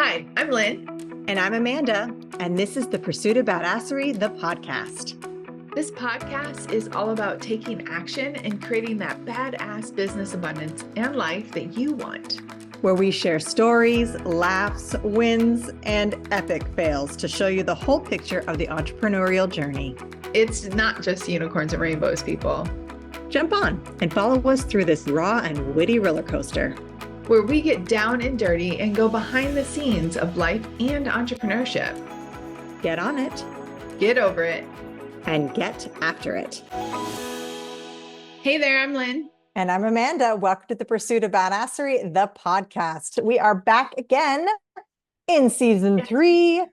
Hi, I'm Lynn. And I'm Amanda, and this is the Pursuit of Badasserie, the podcast. This podcast is all about taking action and creating that badass business abundance and life that you want. Where we share stories, laughs, wins, and epic fails to show you the whole picture of the entrepreneurial journey. It's not just unicorns and rainbows, people. Jump on and follow us through this raw and witty roller coaster, where we get down and dirty and go behind the scenes of life and entrepreneurship. Get on it, get over it, and get after it. Hey there, I'm Lynn. And I'm Amanda. Welcome to the Pursuit of Badasserie, the podcast. We are back again in season 3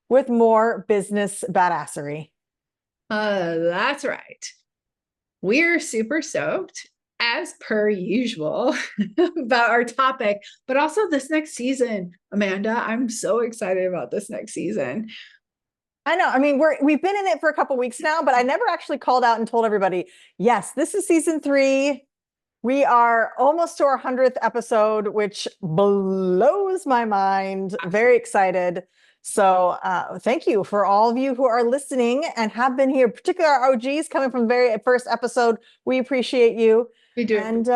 with more business badasserie. That's right. We're super stoked, as per usual, about our topic, but also this next season. Amanda, I'm so excited about this next season. I know. I mean, we've been in it for a couple of weeks now, but I never actually called out and told everybody, yes, this is season 3. We are almost to our 100th episode, which blows my mind. Very excited. So thank you for all of you who are listening and have been here, particularly our OGs coming from the very first episode. We appreciate you. We do. And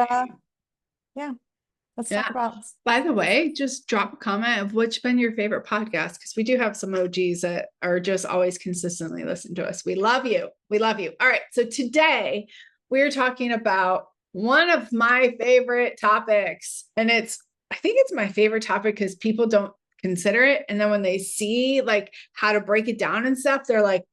let's talk about. By the way, just drop a comment of which been your favorite podcast, because we do have some OGs that are just always consistently listening to us. We love you. We love you. All right. So today we're talking about one of my favorite topics, and I think it's my favorite topic because people don't consider it. And then when they see like how to break it down and stuff, they're like,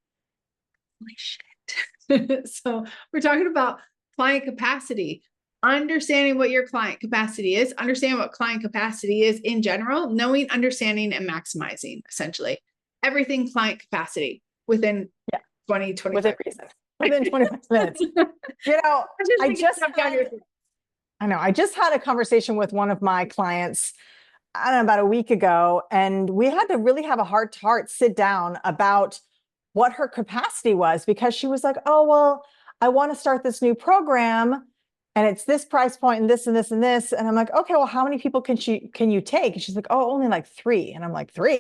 holy shit. So we're talking about client capacity, understanding what your client capacity is, understanding what client capacity is in general, knowing, understanding, and maximizing essentially everything client capacity within 20, 25 within reason. Within 25 minutes. You know, I just had a conversation with one of my clients, I don't know, about a week ago, and we had to really have a heart-to-heart sit down about what her capacity was, because she was like, oh, well, I want to start this new program and it's this price point and this and this and this. And I'm like, okay, well, how many people can you take? And she's like, oh, only like 3. And I'm like, 3?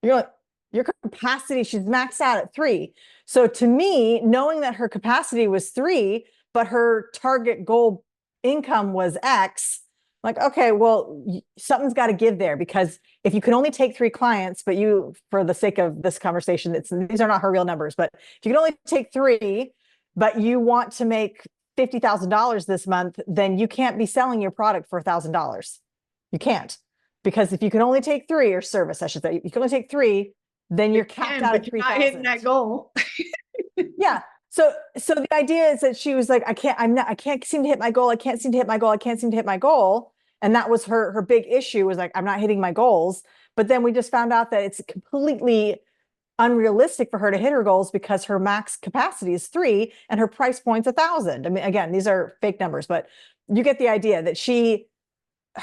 You're like, your capacity, she's maxed out at 3. So to me, knowing that her capacity was 3, but her target goal income was X, like, okay, well, something's got to give there, because if you can only take 3 clients, but you, for the sake of this conversation, these are not her real numbers, but if you can only take 3, but you want to make $50,000 this month, then you can't be selling your product for $1,000. You can't, because if you can only take 3, or service, I should say, you can only take 3, then you're capped out at 3,000. Not hitting that goal. Yeah. So the idea is that she was like, I can't seem to hit my goal. I can't seem to hit my goal. I can't seem to hit my goal. And that was her big issue, was like, I'm not hitting my goals. But then we just found out that it's completely unrealistic for her to hit her goals, because her max capacity is 3 and her price point's 1,000. I mean, again, these are fake numbers, but you get the idea that she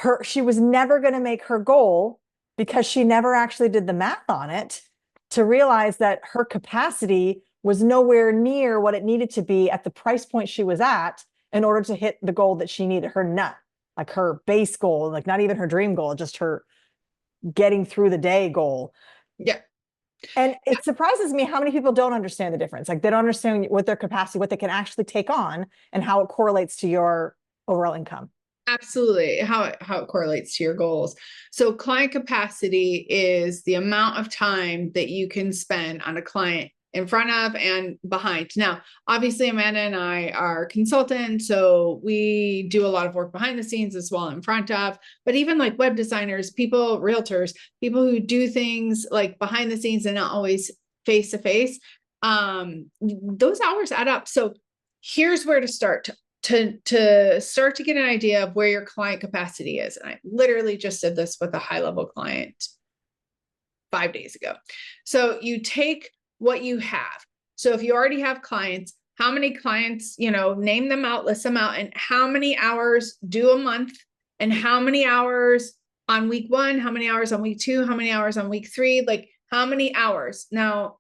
was never going to make her goal, because she never actually did the math on it to realize that her capacity was nowhere near what it needed to be at the price point she was at in order to hit the goal that she needed, her nut, like her base goal, like not even her dream goal, just her getting through the day goal. Yeah. And it surprises me how many people don't understand the difference. Like, they don't understand what their capacity, what they can actually take on, and how it correlates to your overall income. Absolutely. How it correlates to your goals. So client capacity is the amount of time that you can spend on a client in front of and behind. Now, obviously, Amanda and I are consultants, so we do a lot of work behind the scenes as well in front of, but even like web designers, realtors, people who do things like behind the scenes and not always face to face, those hours add up. So here's where to start to start to get an idea of where your client capacity is. And I literally just did this with a high level client 5 days ago. So you take what you have. So if you already have clients, how many clients, name them out, list them out, and how many hours do a month, and how many hours on week 1, how many hours on week 2, how many hours on week 3, like how many hours. Now,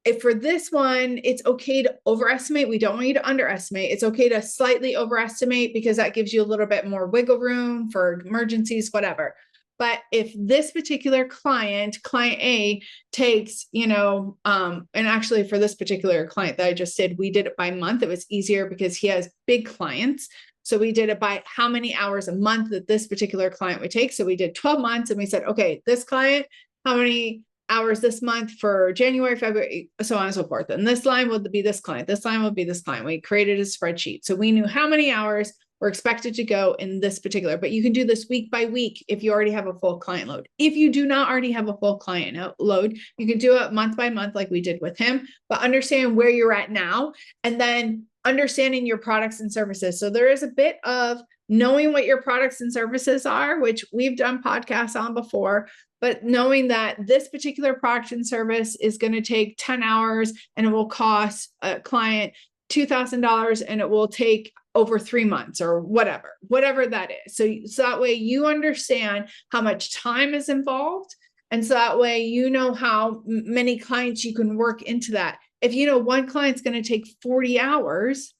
if for this one, it's okay to overestimate. We don't want you to underestimate. It's okay to slightly overestimate, because that gives you a little bit more wiggle room for emergencies, whatever. But if this particular client A takes, and actually for this particular client that I just did, we did it by month. It was easier because he has big clients. So we did it by how many hours a month that this particular client would take. So we did 12 months and we said, okay, this client, how many hours this month for January, February, so on and so forth. And this line would be this client. This line would be this client. We created a spreadsheet. So we knew how many hours were expected to go in this particular, but you can do this week by week if you already have a full client load. If you do not already have a full client load, you can do it month by month like we did with him, but understand where you're at now and then understanding your products and services. So there is a bit of knowing what your products and services are, which we've done podcasts on before, but knowing that this particular product and service is going to take 10 hours and it will cost a client $2,000 and it will take over 3 months or whatever that is. So that way you understand how much time is involved. And so that way, you know how many clients you can work into that. If you know one client's going to take 40 hours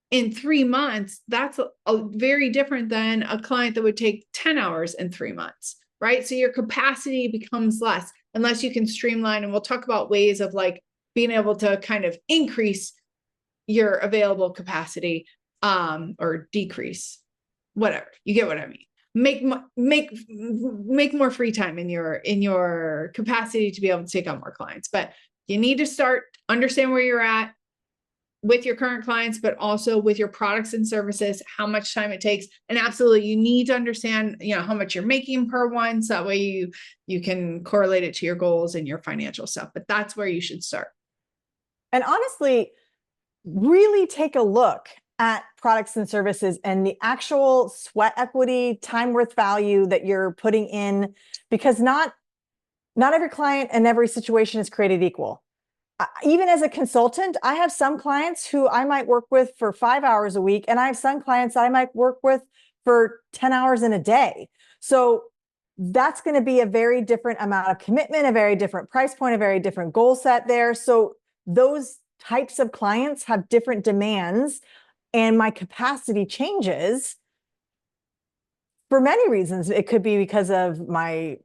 in 3 months, that's a very different than a client that would take 10 hours in 3 months, right? So your capacity becomes less unless you can streamline. And we'll talk about ways of like being able to kind of increase your available capacity or decrease, whatever. You get what I mean? Make more free time in your capacity to be able to take on more clients. But you need to understand where you're at with your current clients, but also with your products and services, how much time it takes. And absolutely, you need to understand, how much you're making per one. So that way you can correlate it to your goals and your financial stuff. But that's where you should start. And honestly, really take a look at products and services and the actual sweat equity, time worth value that you're putting in, because not every client and every situation is created equal. Even as a consultant, I have some clients who I might work with for 5 hours a week, and I have some clients I might work with for 10 hours in a day. So that's going to be a very different amount of commitment, a very different price point, a very different goal set there. So those types of clients have different demands, and my capacity changes for many reasons. It could be because of my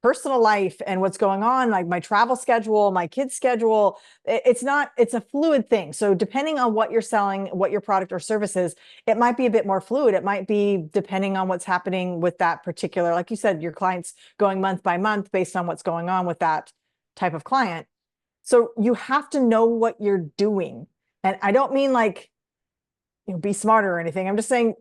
personal life and what's going on, like my travel schedule, my kids' schedule. It's a fluid thing. So depending on what you're selling, what your product or service is, it might be a bit more fluid. It might be depending on what's happening with that particular, like you said, your clients going month by month based on what's going on with that type of client. So you have to know what you're doing. And I don't mean like, be smarter or anything. I'm just saying,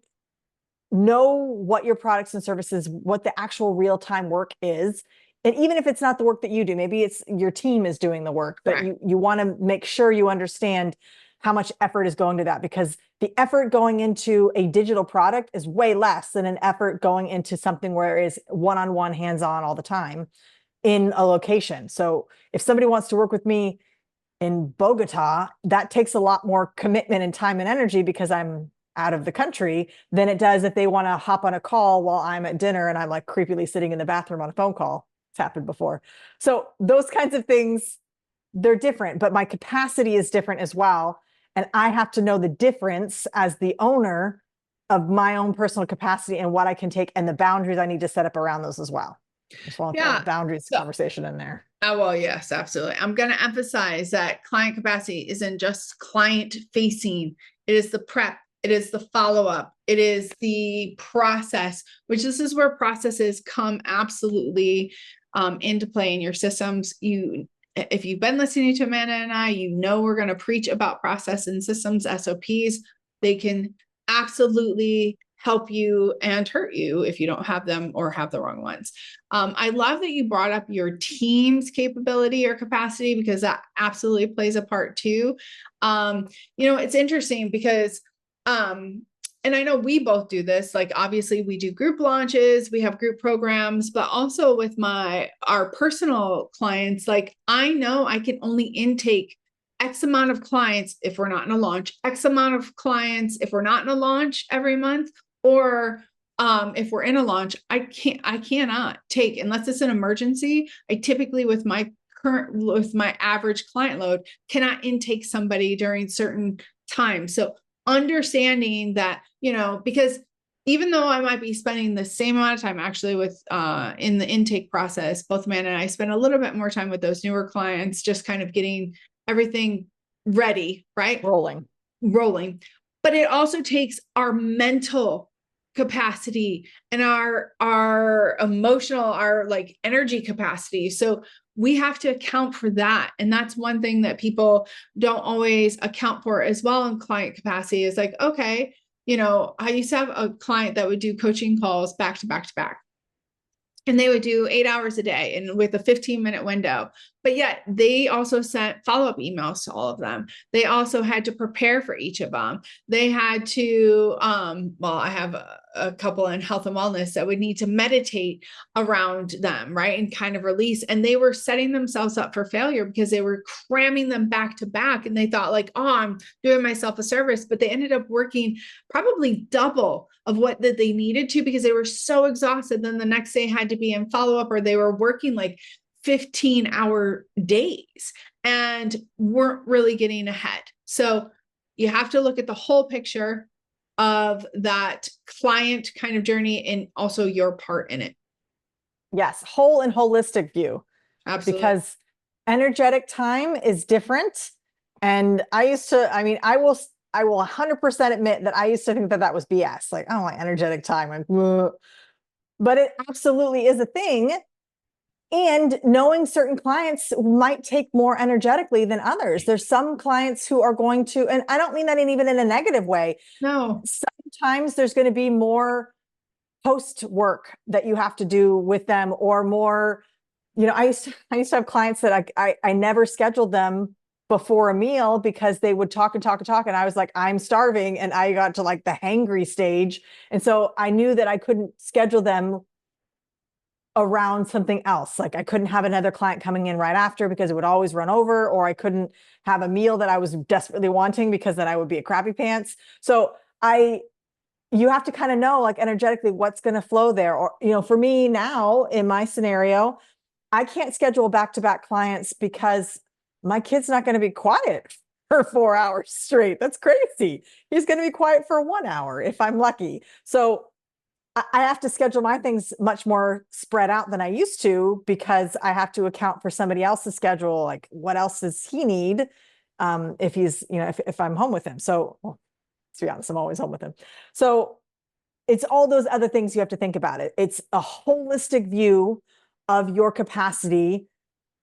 know what your products and services, what the actual real-time work is. And even if it's not the work that you do, maybe it's your team is doing the work, but right. you want to make sure you understand how much effort is going to that, because the effort going into a digital product is way less than an effort going into something where it is one-on-one, hands-on all the time in a location. So if somebody wants to work with me in Bogota, that takes a lot more commitment and time and energy because I'm out of the country than it does if they want to hop on a call while I'm at dinner and I'm like creepily sitting in the bathroom on a phone call. It's happened before. So those kinds of things, they're different, but my capacity is different as well. And I have to know the difference as the owner of my own personal capacity and what I can take and the boundaries I need to set up around those as well. Just want to throw the boundaries conversation in there. Oh, well, yes, absolutely. I'm going to emphasize that client capacity isn't just client facing. It is the prep. It is the follow-up. It is the process, which this is where processes come absolutely into play in your systems. If you've been listening to Amanda and I, we're going to preach about process and systems, SOPs. They can absolutely help you and hurt you if you don't have them or have the wrong ones. I love that you brought up your team's capability or capacity, because that absolutely plays a part too. It's interesting because and I know we both do this, like obviously we do group launches, we have group programs, but also with our personal clients, like I know I can only intake X amount of clients if we're not in a launch, X amount of clients if we're not in a launch every month, or if we're in a launch, I cannot take, unless it's an emergency. I typically with my average client load cannot intake somebody during certain times. So understanding that, because even though I might be spending the same amount of time actually with in the intake process, both Amanda and I spend a little bit more time with those newer clients, just kind of getting everything ready, right? Rolling. But it also takes our mental capacity and our emotional, our like energy capacity. So we have to account for that. And that's one thing that people don't always account for as well in client capacity is like, okay, you know, I used to have a client that would do coaching calls back to back to back. And they would do 8 hours a day and with a 15-minute window. But yet they also sent follow-up emails to all of them. They also had to prepare for each of them. They had to, well, I have a couple in health and wellness that would need to meditate around them, right? And kind of release. And they were setting themselves up for failure because they were cramming them back to back. And they thought like, oh, I'm doing myself a service, but they ended up working probably double of what that they needed to because they were so exhausted. Then the next day had to be in follow-up, or they were working like 15-hour days and weren't really getting ahead. So you have to look at the whole picture of that client kind of journey and also your part in it. Yes, whole and holistic view. Absolutely. Because energetic time is different. And I will 100% admit that I used to think that that was BS. Like, oh, my energetic time. But it absolutely is a thing. And knowing certain clients might take more energetically than others. There's some clients who are going to, and I don't mean that even in a negative way. No. Sometimes there's going to be more post work that you have to do with them, or more, you know, I used to have clients that I never scheduled them before a meal because they would talk and talk and talk. And I was like, I'm starving. And I got to like the hangry stage. And so I knew that I couldn't schedule them around something else. Like I couldn't have another client coming in right after because it would always run over, or I couldn't have a meal that I was desperately wanting because then I would be a crappy pants. So you have to kind of know like energetically what's going to flow there. Or, you know, for me now in my scenario, I can't schedule back-to-back clients because my kid's not going to be quiet for 4 hours straight. That's crazy. He's going to be quiet for 1 hour if I'm lucky. So I have to schedule my things much more spread out than I used to because I have to account for somebody else's schedule. Like what else does he need? If he's, you know, if I'm home with him. So well, to be honest, I'm always home with him. So it's all those other things you have to think about it. It's a holistic view of your capacity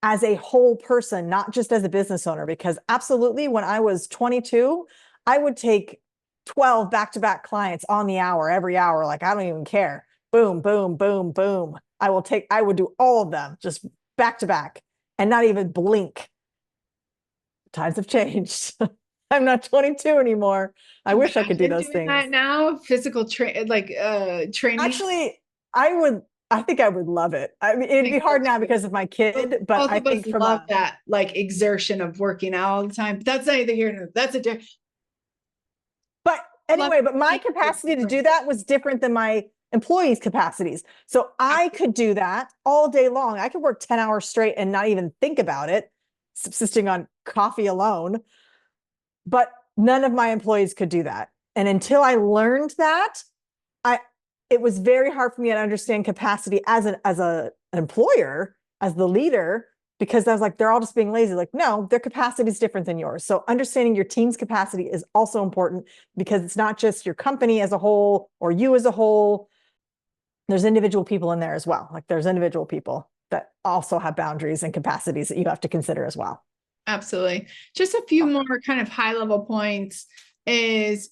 as a whole person, not just as a business owner, because absolutely when I was 22, I would take 12 back-to-back clients on the hour, every hour. Like, I don't even care. Boom, boom, boom, boom. I would do all of them just back-to-back and not even blink. Times have changed. I'm not 22 anymore. I wish I could do those things. That now, physical training. Actually, I think I would love it. I mean, it'd be hard now because of my kid, but I think from love that like exertion of working out all the time. But that's neither here nor that's a different. But anyway, but my capacity to do that was different than my employees' capacities. So I could do that all day long. I could work 10 hours straight and not even think about it, subsisting on coffee alone. But none of my employees could do that. And until I learned that, it was very hard for me to understand capacity as an employer, as the leader, because I was like, they're all just being lazy. Like, no, their capacity is different than yours. So understanding your team's capacity is also important because it's not just your company as a whole or you as a whole. There's individual people in there as well. Like there's individual people that also have boundaries and capacities that you have to consider as well. Absolutely. Just a few more kind of high level points is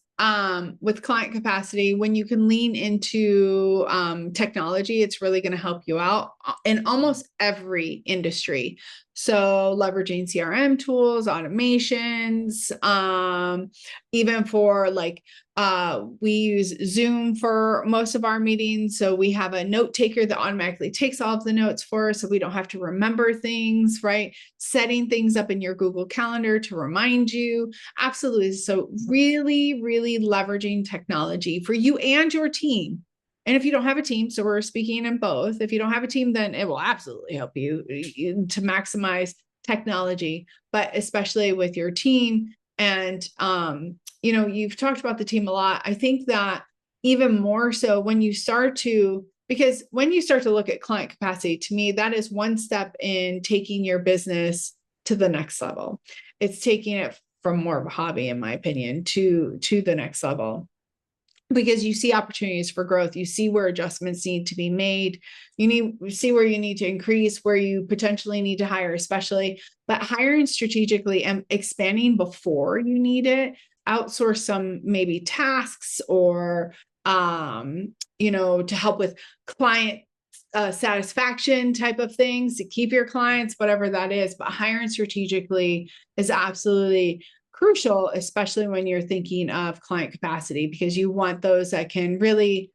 with client capacity, when you can lean into technology, it's really going to help you out in almost every industry. So leveraging CRM tools, automations, even for like, we use Zoom for most of our meetings. So we have a note taker that automatically takes all of the notes for us. So we don't have to remember things, right? Setting things up in your Google Calendar to remind you. Absolutely. So really, really leveraging technology for you and your team. And if you don't have a team, so we're speaking in both, if you don't have a team, then it will absolutely help you to maximize technology, but especially with your team. And, you know, you've talked about the team a lot. I think that even more so when you start to, because when you start to look at client capacity, to me, that is one step in taking your business to the next level. It's taking it from more of a hobby, in my opinion, to the next level, because you see opportunities for growth. You see where adjustments need to be made. You see where you need to increase, where you potentially need to hire, especially, but hiring strategically and expanding before you need it, outsource some maybe tasks, or, to help with client satisfaction type of things, to keep your clients, whatever that is. But hiring strategically is absolutely crucial, especially when you're thinking of client capacity, because you want those that can really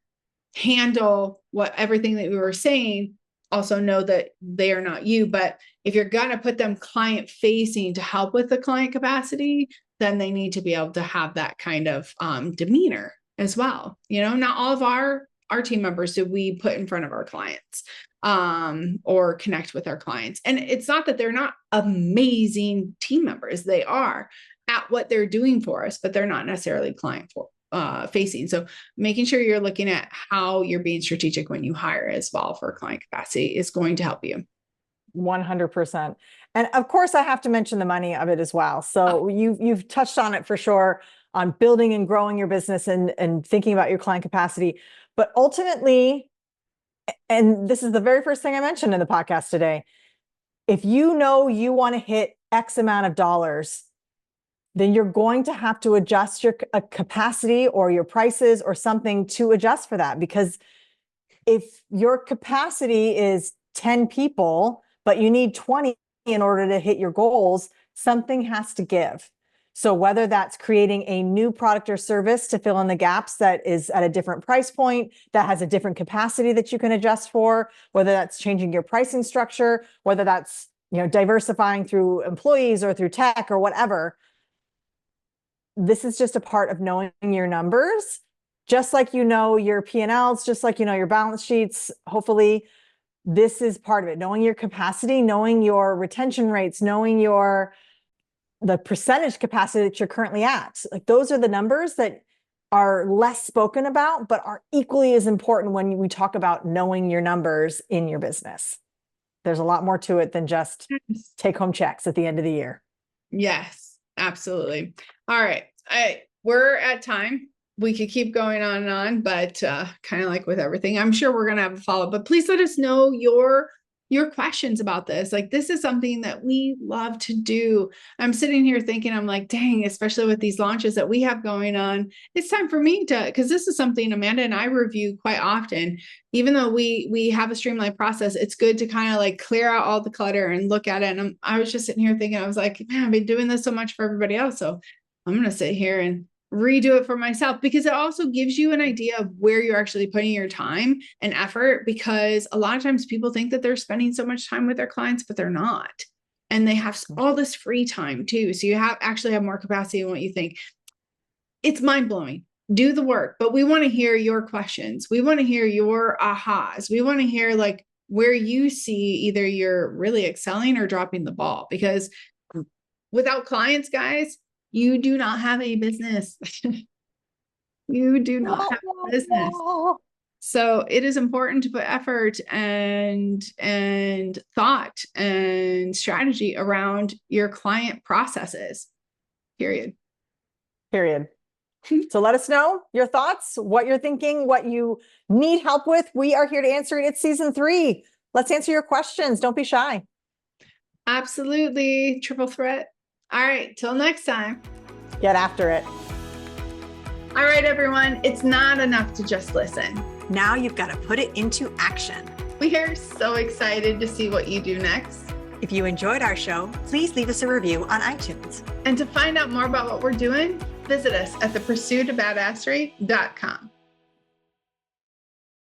handle everything that we were saying. Also know that they are not you, but if you're going to put them client facing to help with the client capacity, then they need to be able to have that kind of demeanor as well. Not all of our team members do we put in front of our clients or connect with our clients. And it's not that they're not amazing team members. They are at what they're doing for us, but they're not necessarily client facing. So making sure you're looking at how you're being strategic when you hire as well for client capacity is going to help you. 100%. And of course, I have to mention the money of it as well. So you've touched on it for sure, on building and growing your business and thinking about your client capacity. But ultimately, and this is the very first thing I mentioned in the podcast today, if you know you want to hit X amount of dollars, then you're going to have to adjust your capacity or your prices or something to adjust for that. Because if your capacity is 10 people, but you need 20 in order to hit your goals, something has to give. So whether that's creating a new product or service to fill in the gaps that is at a different price point, that has a different capacity that you can adjust for, whether that's changing your pricing structure, whether that's, diversifying through employees or through tech or whatever. This is just a part of knowing your numbers, just like your P&Ls, just like your balance sheets. Hopefully, this is part of it. Knowing your capacity, knowing your retention rates, knowing the percentage capacity that you're currently at. Like, those are the numbers that are less spoken about, but are equally as important when we talk about knowing your numbers in your business. There's a lot more to it than just take home checks at the end of the year. Yes, absolutely. All right. We're at time. We could keep going on and on, but kind of like with everything, I'm sure we're going to have a follow-up, but please let us know your questions about this. Like, this is something that we love to do. I'm sitting here thinking, I'm like, dang, especially with these launches that we have going on, it's time for me because this is something Amanda and I review quite often. Even though we have a streamlined process, it's good to kind of like clear out all the clutter and look at it. And I was just sitting here thinking, I was like, man, I've been doing this so much for everybody else. So I'm going to sit here and redo it for myself, because it also gives you an idea of where you're actually putting your time and effort, because a lot of times people think that they're spending so much time with their clients, but they're not. And they have all this free time too. So you actually have more capacity than what you think. It's mind-blowing. Do the work, but we want to hear your questions. We want to hear your ahas. We want to hear like where you see either you're really excelling or dropping the ball, because without clients, guys, you do not have a business. You do not have a business. So it is important to put effort and thought and strategy around your client processes. Period. So let us know your thoughts, what you're thinking, what you need help with. We are here to answer it. It's season 3. Let's answer your questions. Don't be shy. Absolutely. Triple threat. All right. Till next time. Get after it. All right, everyone. It's not enough to just listen. Now you've got to put it into action. We are so excited to see what you do next. If you enjoyed our show, please leave us a review on iTunes. And to find out more about what we're doing, visit us at thepursuitofbadasserie.com.